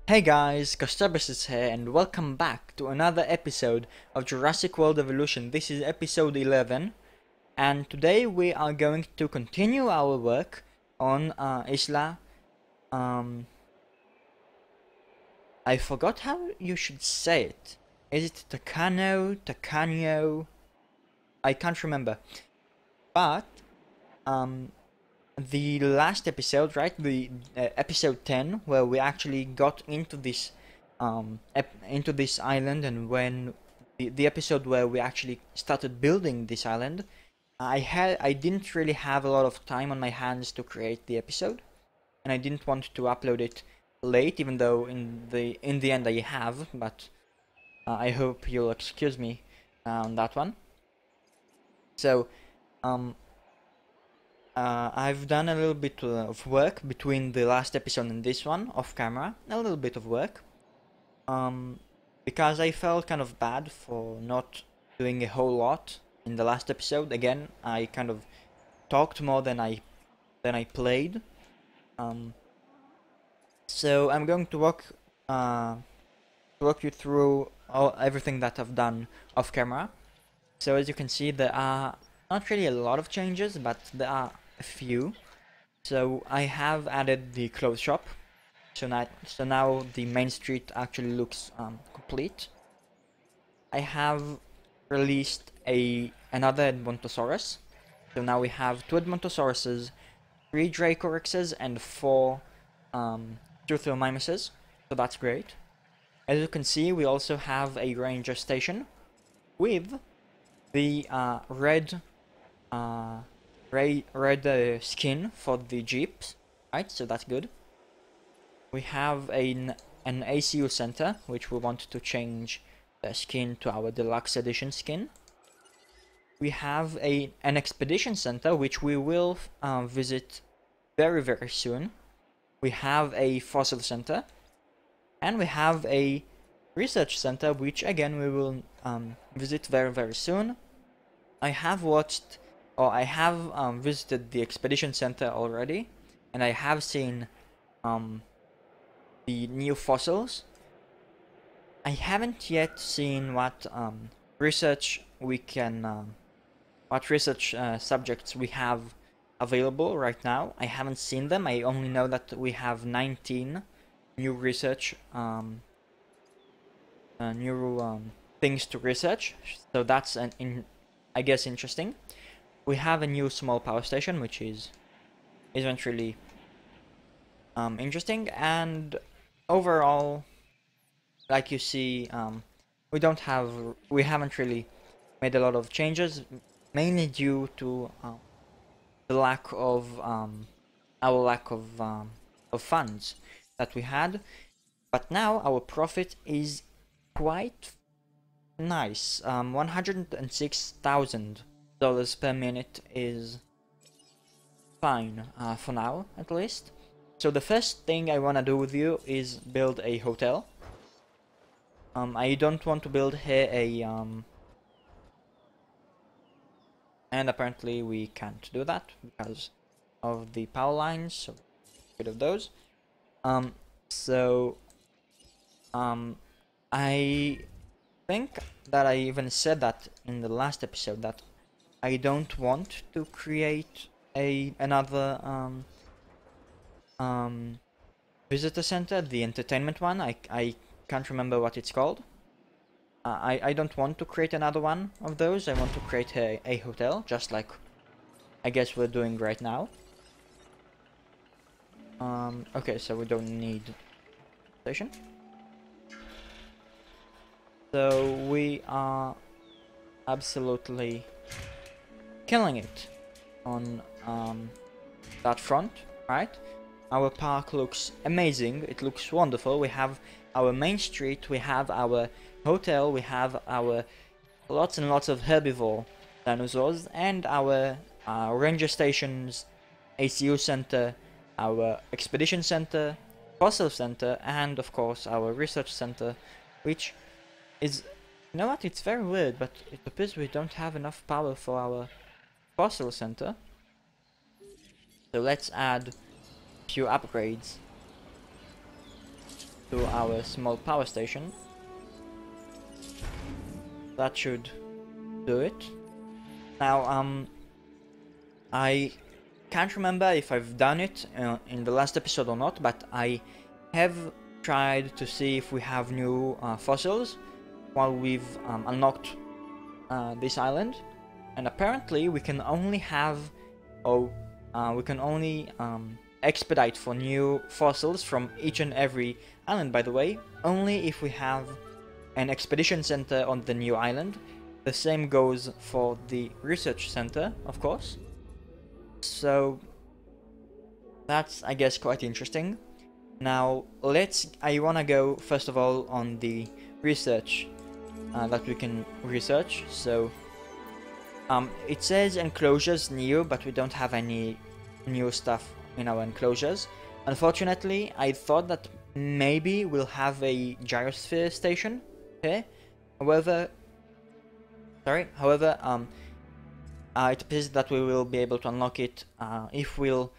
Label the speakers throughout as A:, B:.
A: Hey guys, Costebros is here and welcome back to another episode of Jurassic World Evolution. This is episode 11 and today we are going to continue our work on Isla. I forgot how you should say it. Is it Tacano? Tacano? I can't remember. But the last episode, right? The episode 10, where we actually got into this island, and when the episode where we actually started building this island, I didn't really have a lot of time on my hands to create the episode, and I didn't want to upload it late, even though in the end I have. But I hope you'll excuse me on that one. So I've done a little bit of work between the last episode and this one, off camera, a little bit of work, because I felt kind of bad for not doing a whole lot in the last episode. Again, I kind of talked more than I played, so I'm going to walk you through everything that I've done off camera. So as you can see, there are not really a lot of changes, but there are a few. So I have added the clothes shop. So now the main street actually looks complete. I have released another Edmontosaurus. So now we have 2 Edmontosauruses, 3 Dracorexes, and 4 Struthiomimuses. So that's great. As you can see, we also have a ranger station with the red skin for the jeeps, right? So that's good. We have an ACU center, which we want to change the skin to our deluxe edition skin. We have an expedition center, which we will visit very soon. We have a fossil center, and we have a research center, which again we will visit very soon. I have visited the expedition center already, and I have seen the new fossils. I haven't yet seen what research subjects we have available right now. I haven't seen them. I only know that we have 19 new research things to research. So that's I guess interesting. We have a new small power station, which isn't really interesting, and overall, like you see, we haven't really made a lot of changes, mainly due to the lack of our lack of funds that we had. But now our profit is quite nice. $106,000 per minute is fine for now, at least. So the first thing I wanna do with you is build a hotel. I don't want to build here and apparently we can't do that because of the power lines, so get rid of those. I think that I even said that in the last episode, that I don't want to create another visitor center, the entertainment one. I can't remember what it's called. I don't want to create another one of those. I want to create a hotel, just like I guess we're doing right now. Okay, so we don't need station. So we are absolutely killing it on that front, right? Our park looks amazing. It looks wonderful. We have our main street, we have our hotel, we have our lots and lots of herbivore dinosaurs, and our ranger stations, ACU center, our expedition center, fossil center, and of course our research center, which is, you know what, it's very weird, but it appears we don't have enough power for our fossil center. So let's add a few upgrades. to our small power station. That should do it. Now, I can't remember if I've done it in the last episode or not, but I have tried to see if we have new fossils while we've unlocked this island, and apparently we can only have, we can only expedite for new fossils from each and every island, by the way, only if we have an expedition center on the new island. The same goes for the research center, of course. So that's, I guess, quite interesting. Now I wanna go first of all on the research that we can research. So it says enclosures new, but we don't have any new stuff in our enclosures. Unfortunately, I thought that maybe we'll have a gyrosphere station here. However, it appears that we will be able to unlock it if we'll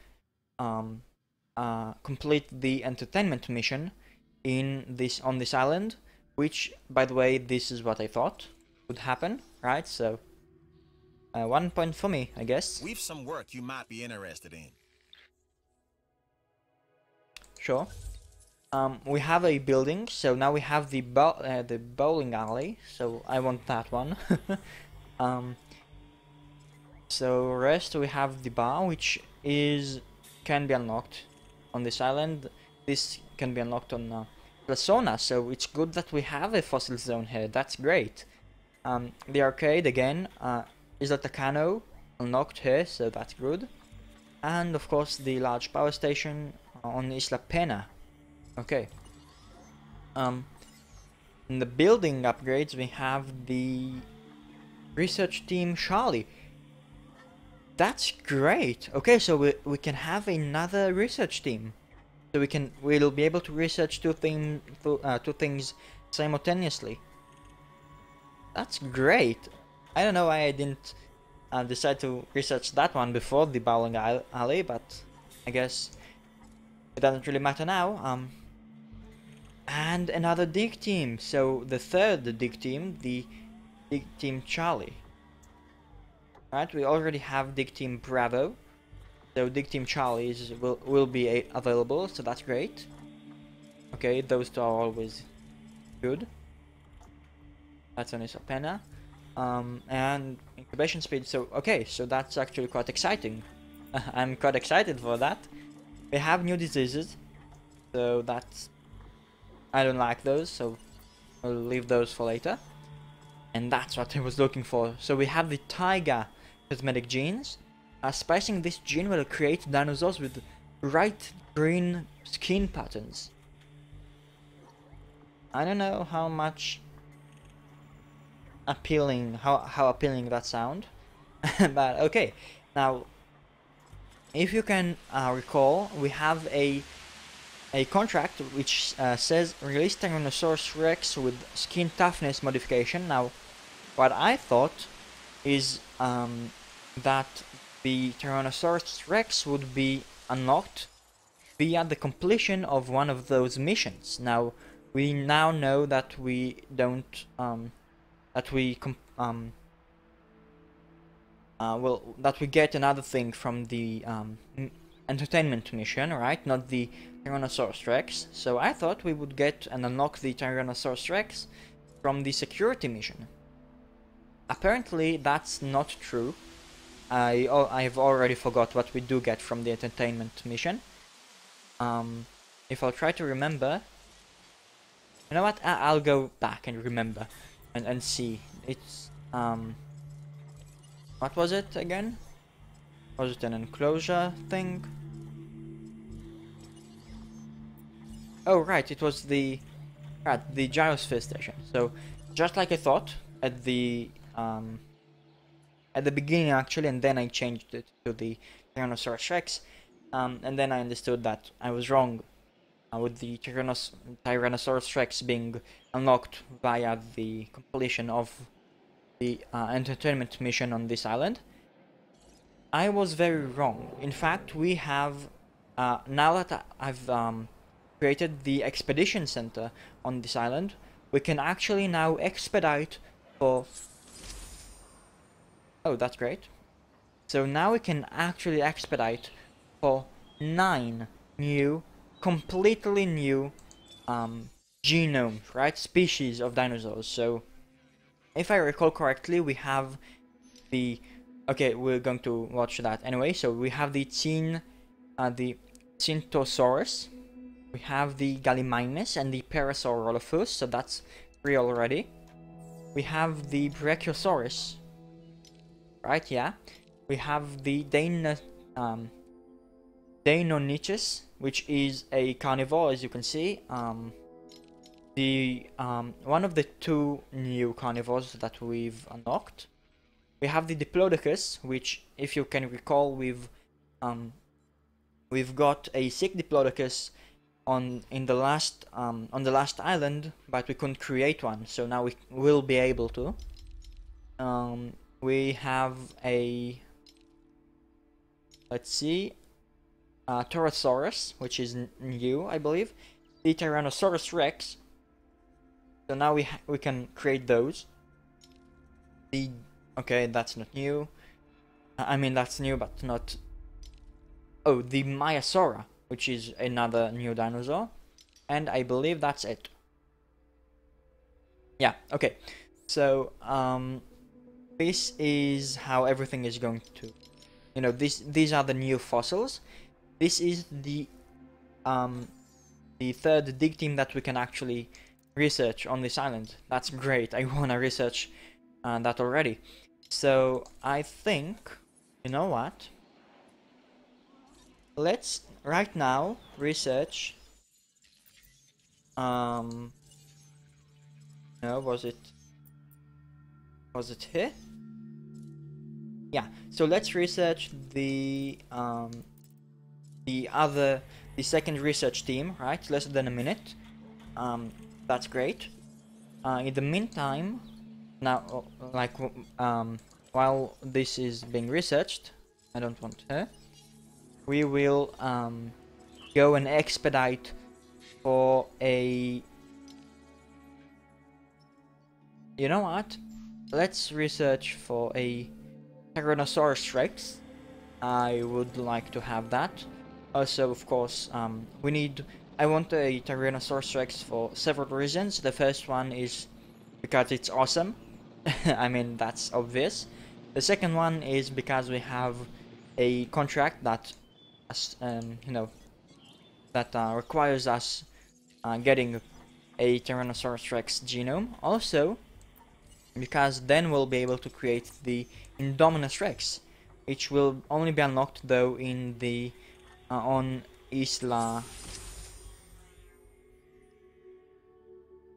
A: complete the entertainment mission on this island, which, by the way, this is what I thought would happen, right? So 1 point for me, I guess.
B: We've some work you might be interested in.
A: Sure. We have a building, so now we have the bowling alley, so I want that one. So rest, we have the bar, which can be unlocked on this island. This can be unlocked on La Zona, so it's good that we have a fossil zone here. That's great. The arcade again, Isla Tacano unlocked here, so that's good. And of course the large power station on Isla Pena. Okay. In the building upgrades we have the research team Charlie. That's great. Okay, so we can have another research team. So we'll be able to research two things simultaneously. That's great. I don't know why I didn't decide to research that one before the bowling alley, but I guess it doesn't really matter now. And another dig team. So the third dig team, the dig team Charlie. Right, we already have dig team Bravo, so dig team Charlie will be available, so that's great. Okay, those two are always good. That's on Isla Pena. And incubation speed, so okay, so that's actually quite exciting. I'm quite excited for that. We have new diseases, so I don't like those, so I'll leave those for later. And that's what I was looking for. So we have the Tiger cosmetic genes. Spicing this gene will create dinosaurs with bright green skin patterns. I don't know how much appealing, how appealing that sound, but okay. Now, if you can recall, we have a contract which says release Tyrannosaurus Rex with skin toughness modification. Now, what I thought is that the Tyrannosaurus Rex would be unlocked via the completion of one of those missions. Now, we now know that we don't, that we get another thing from the entertainment mission, right? Not the Tyrannosaurus Rex. So I thought we would get and unlock the Tyrannosaurus Rex from the security mission. Apparently, that's not true. I've already forgot what we do get from the entertainment mission. If I'll try to remember, you know what? I'll go back and remember and see. It's what was it again? Was it an enclosure thing? Oh right, it was the gyrosphere station. So just like I thought at the beginning actually, and then I changed it to the Tyrannosaurus Rex, and then I understood that I was wrong with the Tyrannosaurus Rex being unlocked via the completion of the entertainment mission on this island. I was very wrong. In fact, we have now that I've created the expedition center on this island, we can actually now expedite for... Oh, that's great. So now we can actually expedite for 9 new, completely new genomes, right? Species of dinosaurs. So if I recall correctly, we have the... Okay, we're going to watch that anyway. So we have the Cintosaurus, we have the Gallimimus and the Parasaurolophus, so that's 3 already. We have the Brachiosaurus, right? Yeah. We have the Deinonychus, which is a carnivore, as you can see. One of the 2 new carnivores that we've unlocked. We have the Diplodocus, which, if you can recall, we've got a sick Diplodocus on the last island, but we couldn't create one, so now we will be able to. We have a, let's see, Torosaurus, which is new, I believe. The Tyrannosaurus Rex. So now we can create those. Okay, that's not new. I mean, that's new, but not... Oh, the Maiasaura, which is another new dinosaur. And I believe that's it. Yeah, okay. So, this is how everything is going to... You know, these are the new fossils. This is the 3rd dig team that we can actually research on this island. That's great. I want to research that already. So I think, you know what? Let's right now research. No, was it here? Yeah. So let's research the second research team, right? Less than a minute. That's great. In the meantime, now, like, while this is being researched, I don't want her. We will go and expedite for a... You know what? Let's research for a Tyrannosaurus Rex. I would like to have that. Also, of course, I want a Tyrannosaurus Rex for several reasons. The first one is because it's awesome. I mean, that's obvious. The second one is because we have a contract that, you know, that requires us getting a Tyrannosaurus Rex genome. Also, because then we'll be able to create the Indominus Rex, which will only be unlocked though in the on Isla.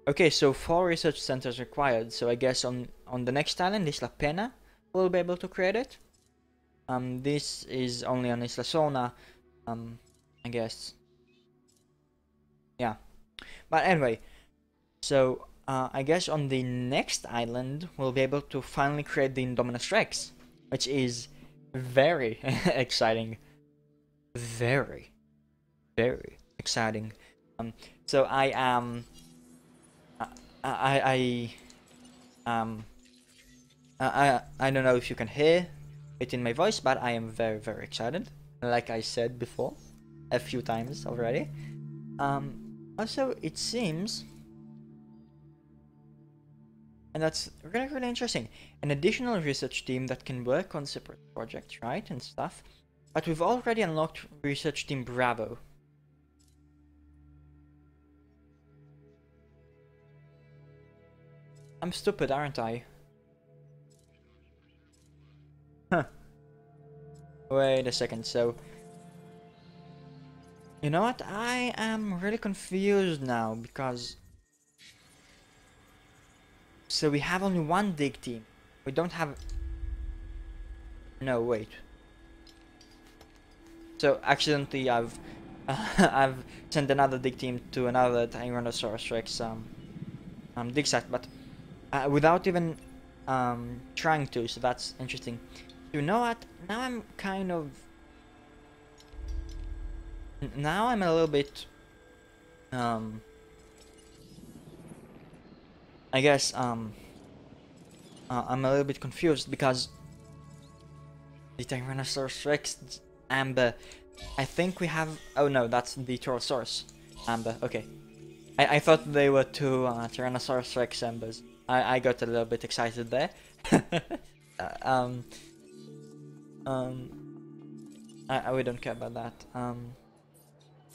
A: Okay, so 4 research centers required. So I guess on the next island, Isla Pena, we'll be able to create it. This is only on Isla Solna, I guess. Yeah, but anyway, so I guess on the next island we'll be able to finally create the Indominus Rex, which is very exciting. Very, very exciting. So I am. I don't know if you can hear it in my voice, but I am very, very excited. Like I said before, a few times already. Also, it seems, and that's really, really interesting, an additional research team that can work on separate projects, right, and stuff. But we've already unlocked research team Bravo. I'm stupid, aren't I? Huh. Wait a second, so... You know what? I am really confused now, because... So we have only one dig team. We don't have... No, wait. So, accidentally I've... I've sent another dig team to another Tyrannosaurus Rex dig site, but... without even trying to, so that's interesting. You know what? Now I'm kind of... Now I'm a little bit um, I guess I'm a little bit confused because the Tyrannosaurus Rex amber. I think we have. Oh no, that's the Torosaurus amber. Okay, I thought they were two Tyrannosaurus Rex ambers. I got a little bit excited there. um, we don't care about that.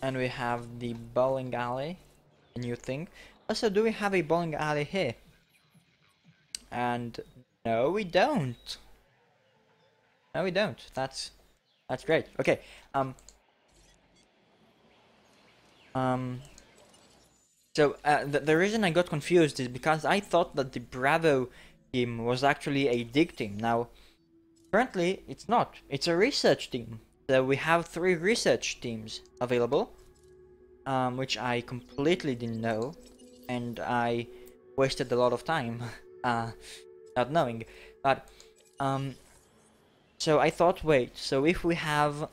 A: And we have the bowling alley, a new thing. Also, do we have a bowling alley here? And no, we don't. No, we don't. That's great. Okay. So the reason I got confused is because I thought that the Bravo team was actually a dig team. Now, apparently it's not. It's a research team. So we have 3 research teams available, which I completely didn't know, and I wasted a lot of time not knowing. But so I thought, wait, so if we have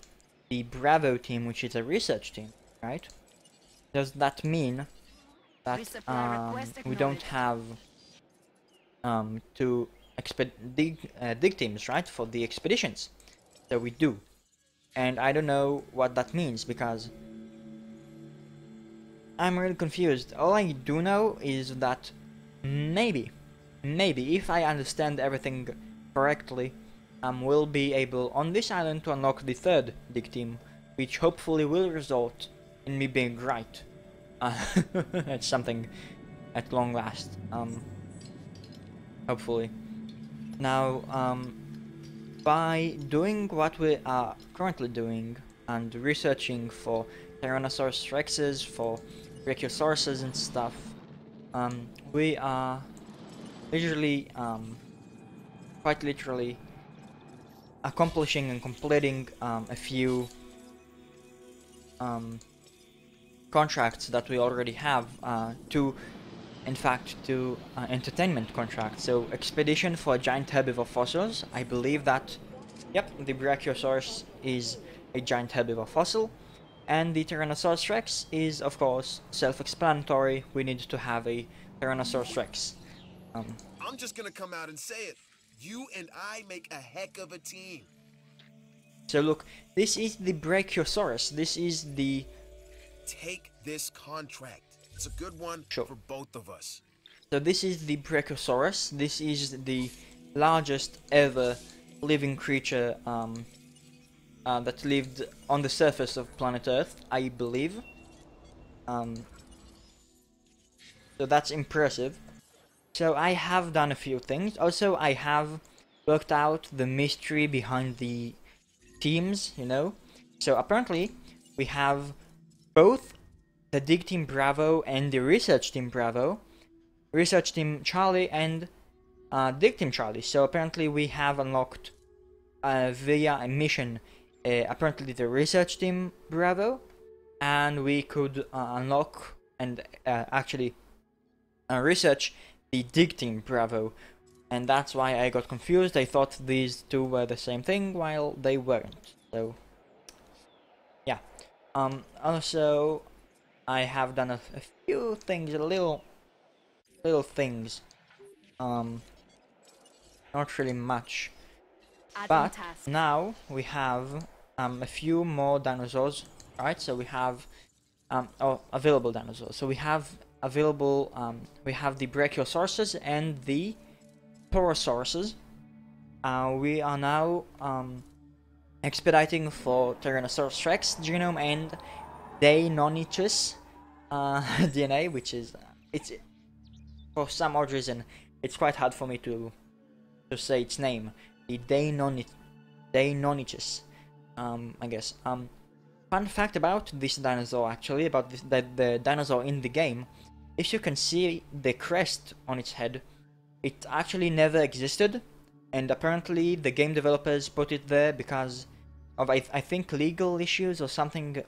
A: the Bravo team, which is a research team, right? Does that mean that we don't have 2 dig teams, right, for the expeditions? So we do. And I don't know what that means because I'm really confused. All I do know is that maybe if I understand everything correctly, we'll be able on this island to unlock the 3rd dig team, which hopefully will result in me being right. It's something at long last. Hopefully. Now, by doing what we are currently doing and researching for Tyrannosaurus Rexes, for Brachiosauruses and stuff, we are usually, quite literally, accomplishing and completing a few contracts that we already have, in fact, to entertainment contracts. So, expedition for giant herbivore fossils. I believe that, yep, the Brachiosaurus is a giant herbivore fossil, and the Tyrannosaurus Rex is, of course, self-explanatory. We need to have a Tyrannosaurus Rex.
B: I'm just gonna come out and say it. You and I make a heck of a team.
A: So look, this is the Brachiosaurus. This is the...
B: Take this contract. It's a good one
A: Sure.
B: for both of us.
A: So this is the Brachiosaurus. This is the largest ever living creature that lived on the surface of planet Earth, I believe. So that's impressive. So I have done a few things. Also, I have worked out the mystery behind the teams, you know. So apparently, we have both the Dig Team Bravo and the Research Team Bravo, Research Team Charlie and Dig Team Charlie. So apparently we have unlocked via a mission, apparently the Research Team Bravo, and we could unlock and actually research the Dig Team Bravo. And that's why I got confused. I thought these two were the same thing while they weren't. So yeah. Also, I have done a few things, little things. Not really much. But now we have a few more dinosaurs, right? So we have available dinosaurs. So we have available we have the Brachiosauruses and the Torosauruses. We are now expediting for Tyrannosaurus Rex genome and Deinonychus DNA, which is it's for some odd reason it's quite hard for me to say its name. The Deinonychus, I guess. Fun fact about this dinosaur, actually, about the dinosaur in the game. If you can see the crest on its head, it actually never existed, and apparently the game developers put it there because of I think legal issues or something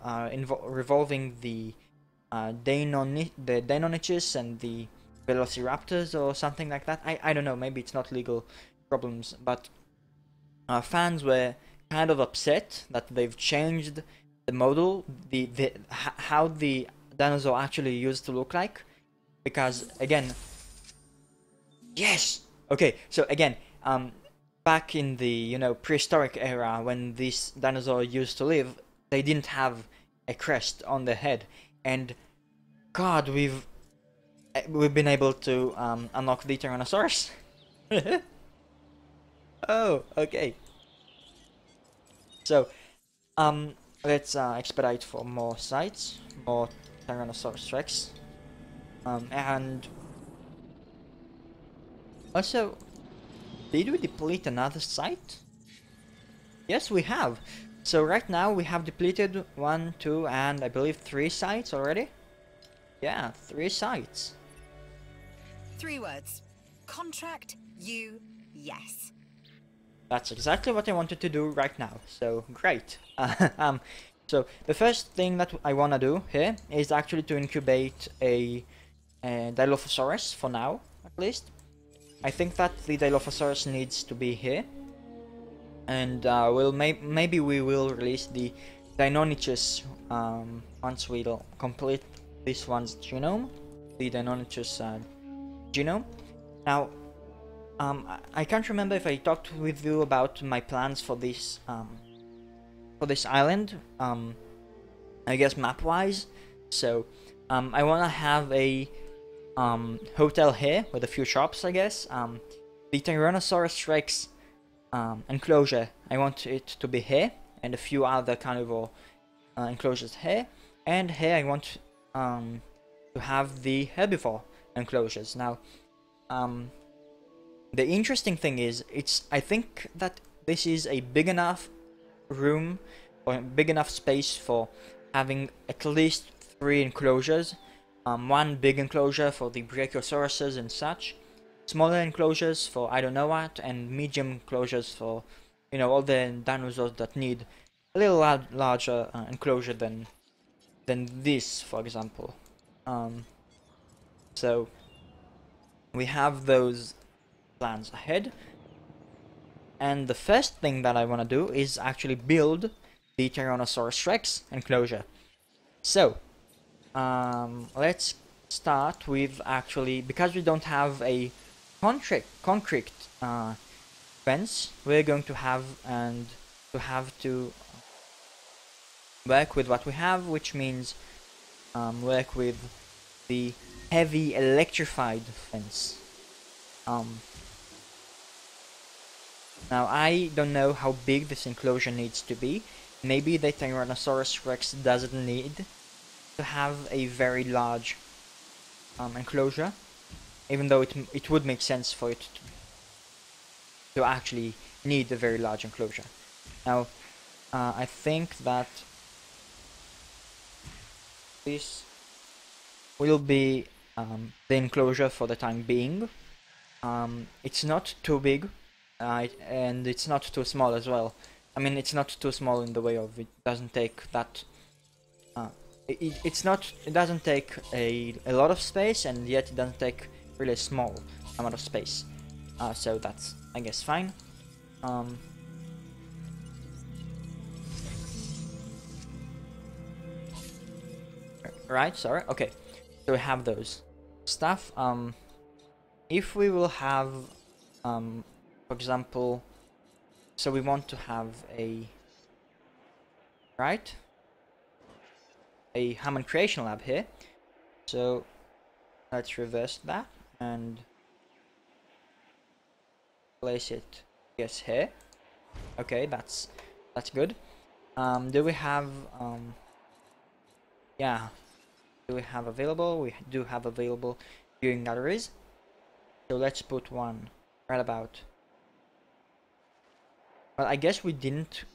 A: revolving the Deinonychus and the Velociraptors or something like that. I don't know, maybe it's not legal problems, but fans were kind of upset that they've changed the model, how the dinosaur actually used to look like. Because again, yes. Okay, so again, back in the prehistoric era when these dinosaurs used to live, they didn't have a crest on their head, and God, we've been able to unlock the Tyrannosaurus. Oh, okay. So, let's expedite for more sites, more Tyrannosaurus Rex, and also, did we deplete another site? Yes, we have. So right now we have depleted 1, 2, and I believe 3 sites already. Yeah, 3 sites.
C: 3 words. Contract you yes.
A: That's exactly what I wanted to do right now, so great. So the first thing that I want to do here is actually to incubate a Dilophosaurus for now, at least. I think that the Dilophosaurus needs to be here. And maybe we will release the Deinonychus once we'll complete this one's genome, the Deinonychus genome. Now, I can't remember if I talked with you about my plans for this island. I guess map-wise. So, I wanna have a hotel here with a few shops. I guess. The Tyrannosaurus Rex enclosure, I want it to be here, and a few other carnivore enclosures here, and here I want to have the herbivore enclosures. Now, the interesting thing is, I think that this is a big enough room, or big enough space for having at least 3 enclosures. One big enclosure for the Brachiosauruses and such, smaller enclosures for I don't know what, and medium enclosures for all the dinosaurs that need a little larger enclosure than this, for example. So we have those plans ahead, and the first thing that I want to do is actually build the Tyrannosaurus Rex enclosure. So let's start with, actually, because we don't have a concrete fence, we're going to have to work with what we have, which means work with the heavy electrified fence. Now I don't know how big this enclosure needs to be. Maybe the Tyrannosaurus Rex doesn't need to have a very large enclosure, even though it would make sense for it to actually need a very large enclosure. Now, I think that this will be the enclosure for the time being. It's not too big, and it's not too small as well. I mean, it's not too small in the way of it doesn't take that. It doesn't take a lot of space, and yet it doesn't take really a small amount of space. So that's, I guess, fine. Right, sorry. Okay, so we have those stuff. If we will have, for example, so we want to have a Hammond Creation Lab here. So let's reverse that and place it, yes, here. Okay, that's good. Do we have yeah, do we have available? We do have available viewing galleries. So let's put one right about. Well, I guess we didn't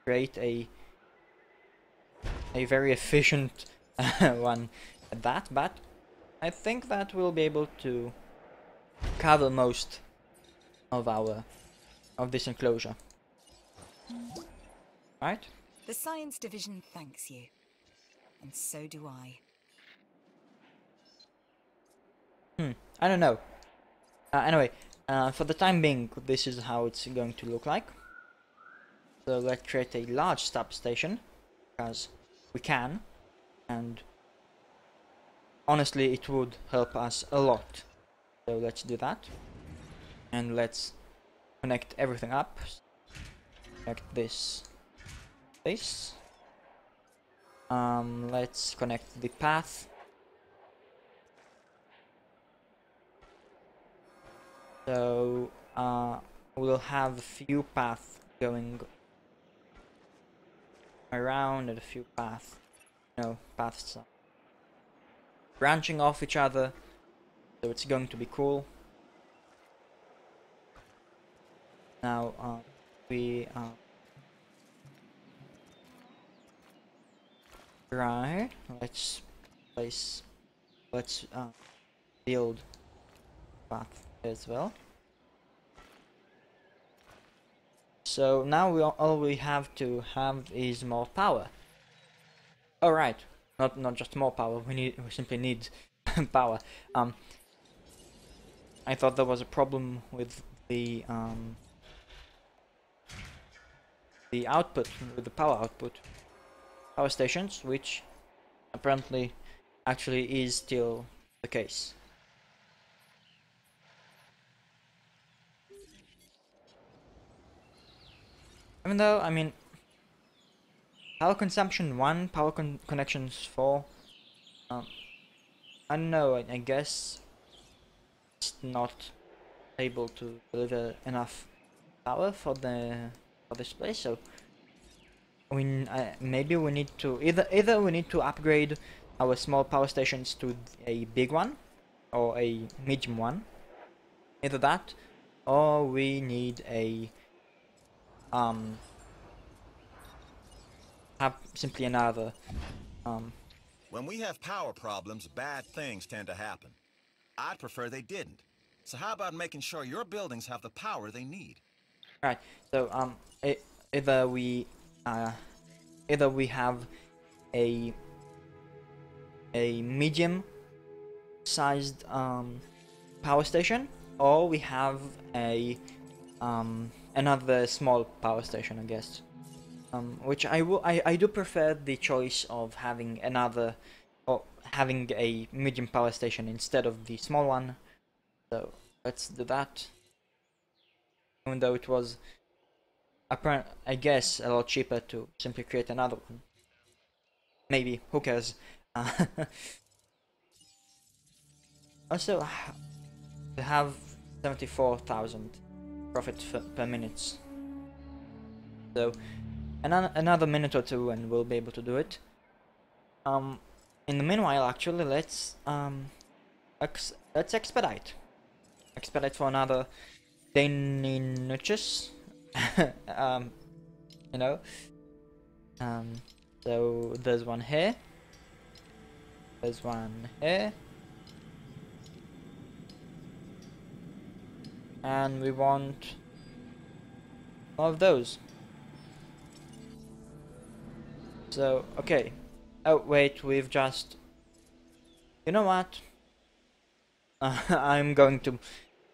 A: create a very efficient one at that, but I think that we'll be able to cover most of this enclosure. Right?
C: The Science Division thanks you. And so do I.
A: I don't know. Anyway, for the time being, this is how it's going to look like. So let's create a large substation, because we can, and honestly, it would help us a lot. So let's do that. And let's connect everything up. Connect this. Let's connect the path. So we'll have a few paths going around and a few paths, paths branching off each other. So it's going to be cool. Now we right. Let's build path as well. So now all we have to have is more power. All right, not just more power. We simply need power. I thought there was a problem with the output, with the power stations, which apparently actually is still the case. Even though, I mean, power consumption 1, power connections 4. I don't know, I guess it's not able to deliver enough power for this place, so maybe we need to either we need to upgrade our small power stations to a big one or a medium one, either that, or we need a have simply another
D: When we have power problems, bad things tend to happen. I'd prefer they didn't. So how about making sure your buildings have the power they need?
A: right. So either we have a medium sized power station, or we have a another small power station, I guess. Which I do prefer the choice of having another, or having a medium power station instead of the small one. So let's do that. Even though it was I guess a lot cheaper to simply create another one. Maybe, who cares? Also, we have 74,000 profit per minute. So another minute or two and we'll be able to do it. In the meanwhile, actually, let's expedite for another 10 minutes. You know. So there's one here, there's one here, and we want all of those. So, okay. Oh, wait, we've just... You know what? I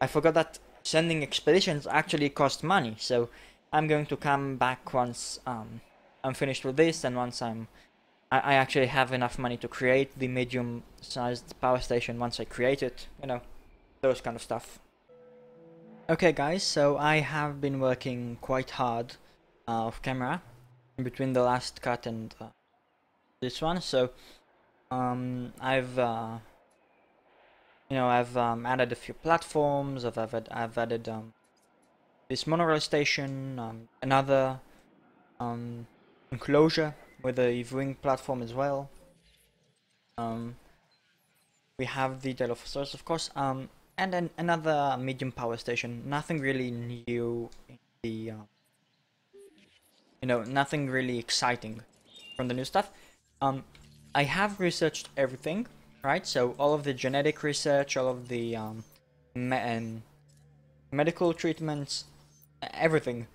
A: forgot that sending expeditions actually cost money, so I'm going to come back once I'm finished with this, and once I actually have enough money to create the medium-sized power station once I create it, you know, those kind of stuff. Okay guys, so I have been working quite hard off camera in between the last cut and this one, so I've added a few platforms. I've added this monorail station, another enclosure with a viewing platform as well. We have the dinosaurs, of course, and then another medium power station. Nothing really new in the nothing really exciting from the new stuff. I have researched everything, right? So all of the genetic research, all of the medical treatments, everything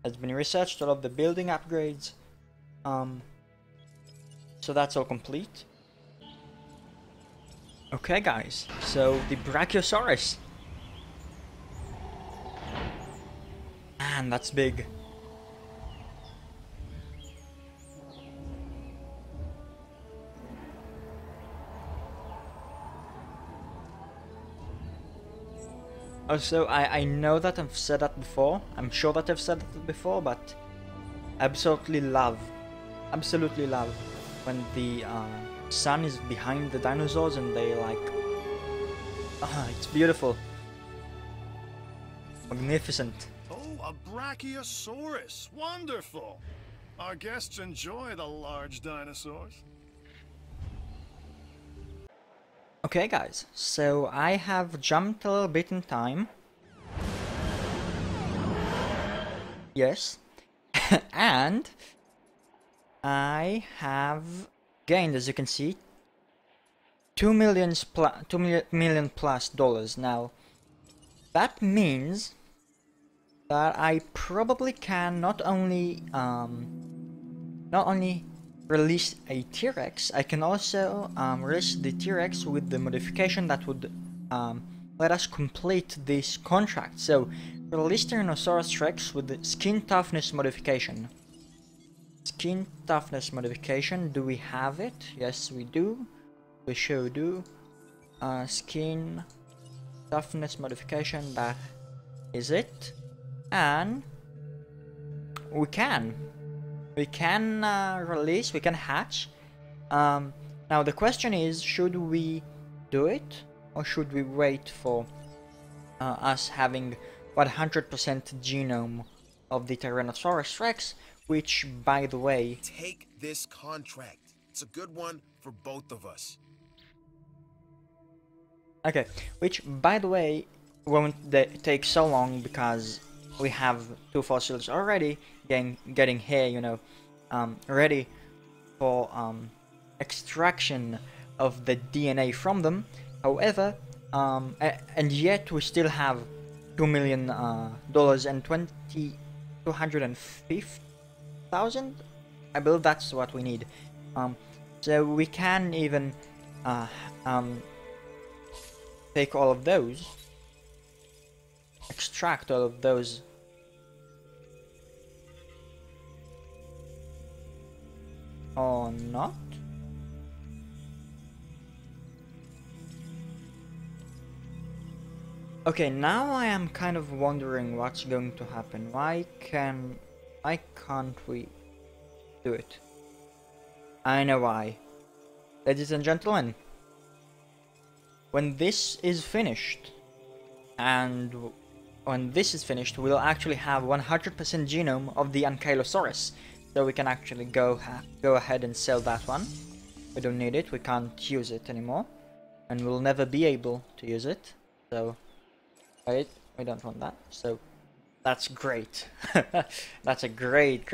A: has been researched, all of the building upgrades. So that's all complete. Okay guys, so the Brachiosaurus. Man, that's big. Also, I know that I've said that before. I'm sure that I've said that before, but absolutely love when the sun is behind the dinosaurs and they like, it's beautiful, magnificent.
E: Oh, a brachiosaurus! Wonderful! Our guests enjoy the large dinosaurs.
A: Okay guys, so I have jumped a little bit in time. Yes. And I have gained, as you can see, $2 million plus dollars. Now, that means that I probably can not only release a T-Rex, I can also release the T-Rex with the modification that would let us complete this contract. So, release Tyrannosaurus Rex with the skin toughness modification. Skin toughness modification, do we have it? Yes, we do. We sure do. Skin toughness modification, that is it. And we can release, we can hatch. Now the question is, should we do it or should we wait for us having 100% genome of the Tyrannosaurus Rex, which, by the way,
B: Take this contract. It's a good one for both of us.
A: okay, which, by the way, won't take so long because we have 2 fossils already getting here, you know, ready for extraction of the DNA from them. However, and yet we still have $2 million and 250,000. I believe that's what we need. So we can even take all of those, extract all of those. Or not? Okay, now I am kind of wondering what's going to happen. Why can't we do it? I know why. Ladies and gentlemen, when this is finished, we'll actually have 100% genome of the Ankylosaurus, so we can actually go ahead and sell that one. We don't need it, we can't use it anymore, and we'll never be able to use it, so wait, we don't want that, so that's great. That's a great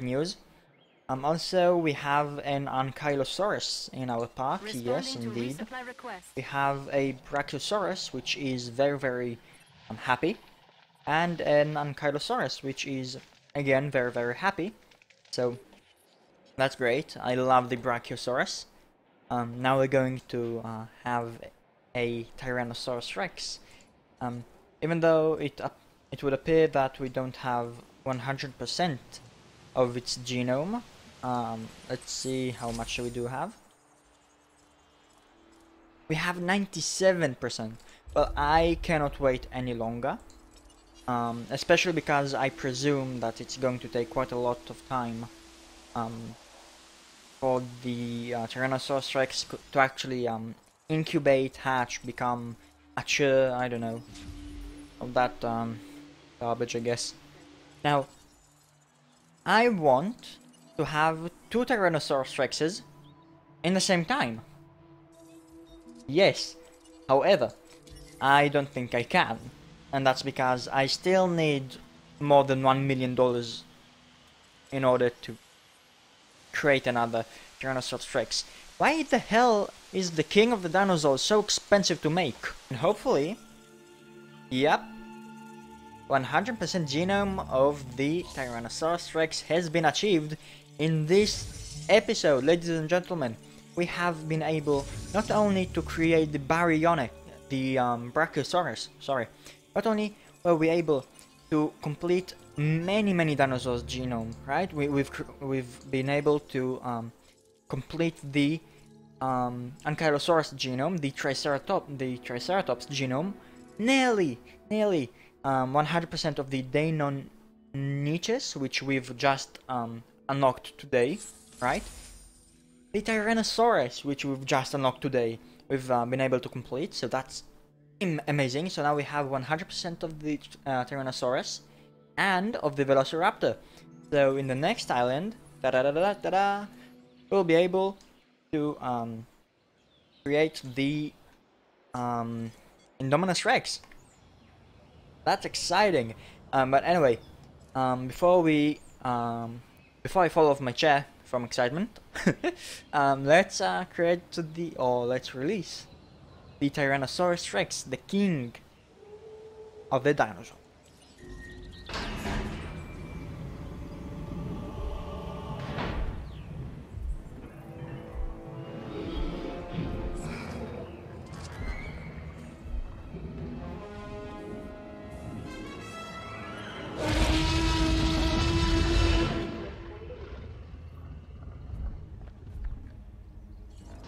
A: news. Also, we have an Ankylosaurus in our park. Yes, indeed. We have a Brachiosaurus, which is very happy, and an Ankylosaurus, which is again very happy. So that's great. I love the Brachiosaurus. Now we're going to have a Tyrannosaurus Rex. Even though it would appear that we don't have 100% of its genome. Let's see how much we do have. We have 97%. Well, I cannot wait any longer. Especially because I presume that it's going to take quite a lot of time for the Tyrannosaurus Rex to actually incubate, hatch, become mature, I don't know. Of that garbage, I guess. Now, I want to have 2 Tyrannosaurus Rexes in the same time. Yes, however, I don't think I can. And that's because I still need more than $1 million in order to create another Tyrannosaurus Rex. Why the hell is the King of the Dinosaurs so expensive to make? And hopefully, yep, 100% genome of the Tyrannosaurus Rex has been achieved in this episode, ladies and gentlemen. We have been able not only to create the Brachiosaurus, sorry. Not only were we able to complete many dinosaurs' genome, right? We've been able to complete the Ankylosaurus genome, the Triceratops genome, nearly 100% of the Danon niches, which we've just unlocked today, right? The Tyrannosaurus, which we've just unlocked today, we've been able to complete, so that's amazing. So now we have 100% of the Tyrannosaurus and of the Velociraptor. So in the next island, we'll be able to create the Indominus Rex. That's exciting. But anyway, before I fall off my chair from excitement, let's let's release the Tyrannosaurus Rex, the king of the dinosaurs.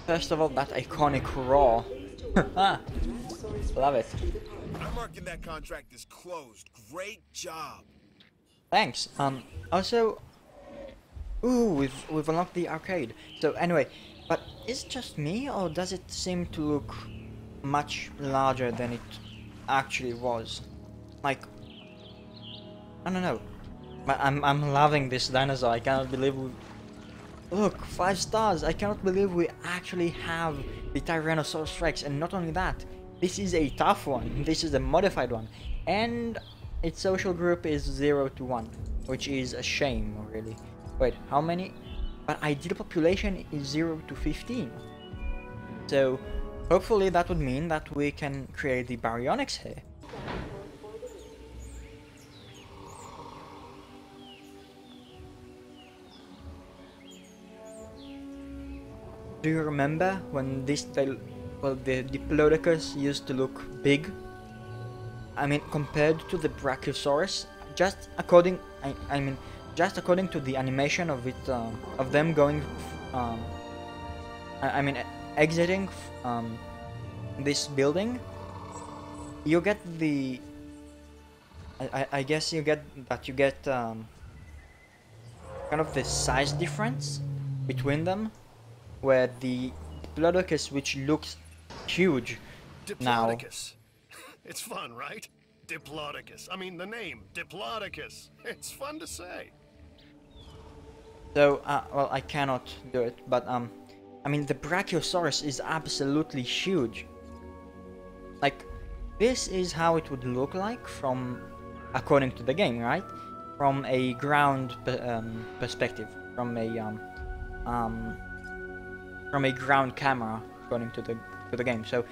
A: First of all, that iconic roar. Love it.
B: I'm marking that contract as closed. Great job.
A: Thanks. Also, ooh, we've unlocked the arcade. So anyway, but is it just me, or does it seem to look much larger than it actually was? Like, I don't know. But I'm loving this dinosaur. I cannot believe we. Look, 5 stars! I cannot believe we actually have the Tyrannosaurus Rex, and not only that, this is a tough one, this is a modified one, and its social group is 0 to 1, which is a shame, really. Wait, how many? But ideal population is 0 to 15. So, hopefully that would mean that we can create the baryonyx here. Do you remember when the Diplodocus used to look big? I mean, compared to the Brachiosaurus, just according to the animation of it, of them going, exiting this building, you get the. I guess you get kind of the size difference between them. Where the Diplodocus, which looks huge
E: Diplodocus. It's fun, right? Diplodocus. I mean, the name, Diplodocus. It's fun to say.
A: So, well, I cannot do it, but, I mean, the Brachiosaurus is absolutely huge. Like, this is how it would look like from, according to the game, right? From a ground perspective, from a ground camera, according to the game. So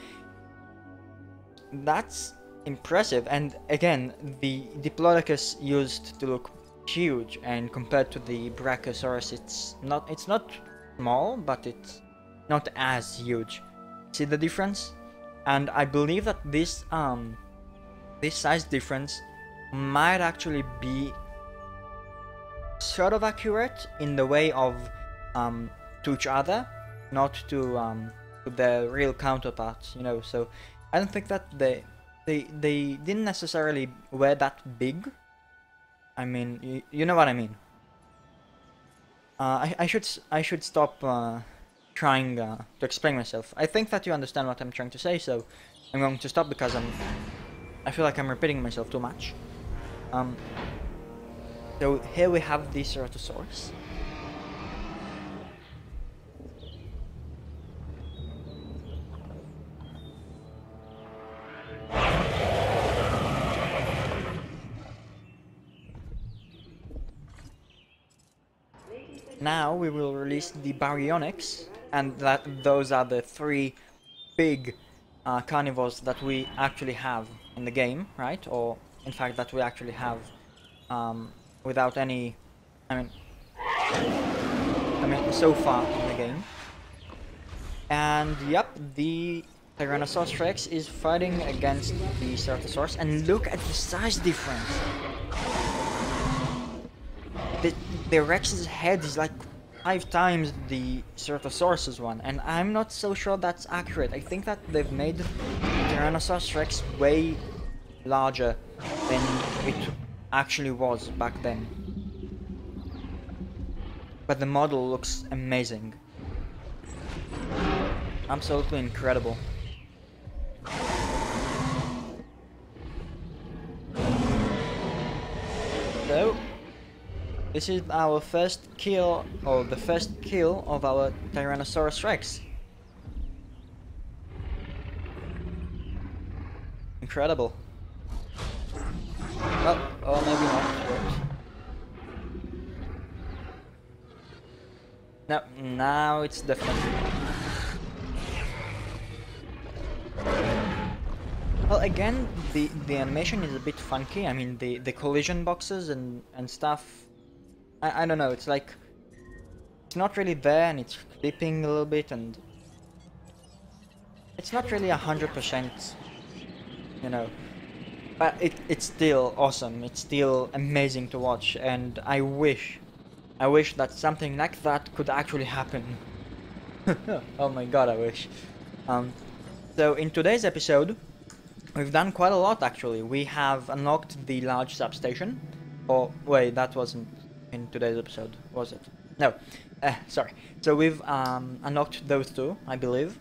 A: that's impressive. And again, the Diplodocus used to look huge, and compared to the Brachiosaurus, it's not small, but it's not as huge. See the difference? And I believe that this size difference might actually be sort of accurate in the way of to each other, not to the real counterparts, you know. So I don't think that they didn't necessarily were that big. I mean, you know what I mean. I should stop trying to explain myself. I think that you understand what I'm trying to say, so I'm going to stop because I feel like I'm repeating myself too much. So here we have the Ceratosaurus. Now we will release the baryonyx, and those are the 3 big carnivores that we actually have in the game, right? Or in fact that we actually have without any, I mean so far in the game. And yep, the Tyrannosaurus Rex is fighting against the Ceratosaurus, and look at the size difference. The Rex's head is like 5 times the Ceratosaurus's one, and I'm not so sure that's accurate. I think that they've made Tyrannosaurus Rex way larger than it actually was back then. But the model looks amazing. Absolutely incredible. So, this is our first kill, or the first kill of our Tyrannosaurus Rex. Incredible. Well, or maybe not, but... No, now it's definitely... Well, again, the animation is a bit funky. I mean, the collision boxes and stuff. I don't know. It's like it's not really there, and it's clipping a little bit, and it's not really 100%. You know, but it's still awesome. It's still amazing to watch, and I wish that something like that could actually happen. Oh my god, I wish. So in today's episode, we've done quite a lot actually. We have unlocked the large substation. Or wait, that wasn't in today's episode, was it? No, sorry. So we've unlocked those two, I believe.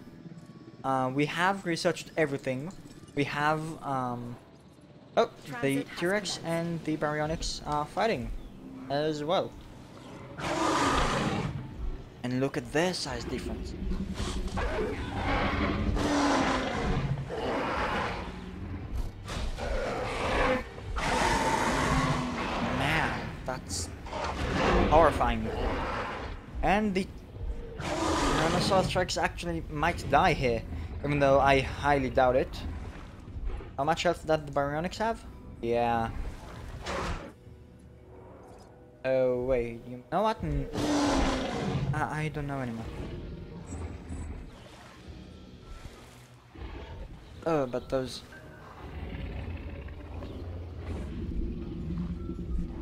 A: We have researched everything. We have oh, the T-Rex and the Baryonyx are fighting as well. And look at their size difference. Man, that's horrifying. And the Tyrannosaurus Rex actually might die here, even though I highly doubt it. How much health does the Baryonyx have? Yeah. Oh wait, you know what? I don't know anymore. Oh, but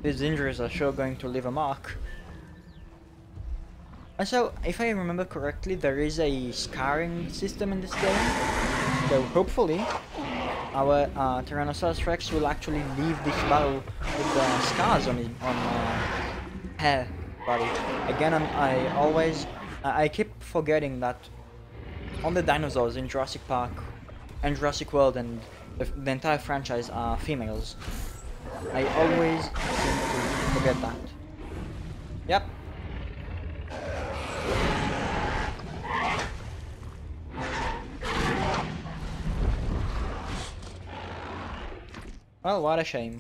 A: these injuries are sure going to leave a mark. Also, if I remember correctly, there is a scarring system in this game, so hopefully our Tyrannosaurus Rex will actually leave this battle with scars on his hair body. Again, I keep forgetting that all the dinosaurs in Jurassic Park and Jurassic World and the entire franchise are females. I always seem to forget that. Yep. Well, what a shame.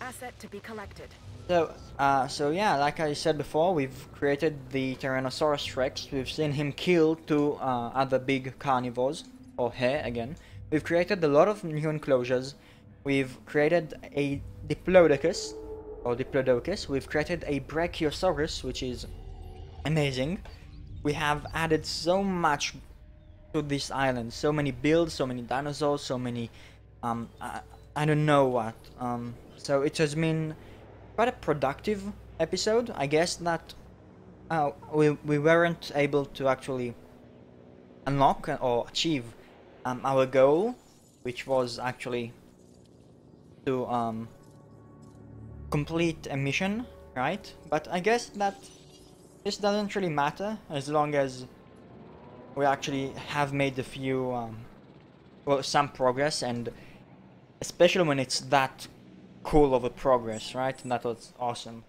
C: Asset to be collected.
A: So yeah, like I said before, we've created the Tyrannosaurus Rex. We've seen him kill two other big carnivores, or hare again. We've created a lot of new enclosures. We've created a Diplodocus, or Diplodocus. We've created a Brachiosaurus, which is amazing. We have added so much to this island, so many builds, so many dinosaurs, so many I don't know what. So it has been quite a productive episode. I guess that we weren't able to actually unlock or achieve our goal, which was actually to complete a mission, right? But I guess that this doesn't really matter as long as we actually have made a few, well, some progress, and especially when it's that cool of a progress, right? And that was awesome.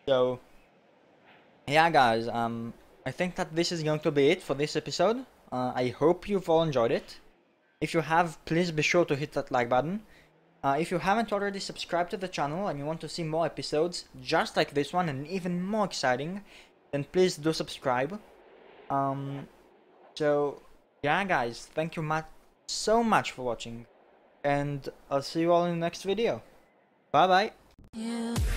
A: So, yeah, guys, I think that this is going to be it for this episode. I hope you've all enjoyed it. If you have, please be sure to hit that like button. If you haven't already subscribed to the channel and you want to see more episodes just like this one and even more exciting, then please do subscribe. So yeah, guys, thank you so much for watching, and I'll see you all in the next video. Bye bye.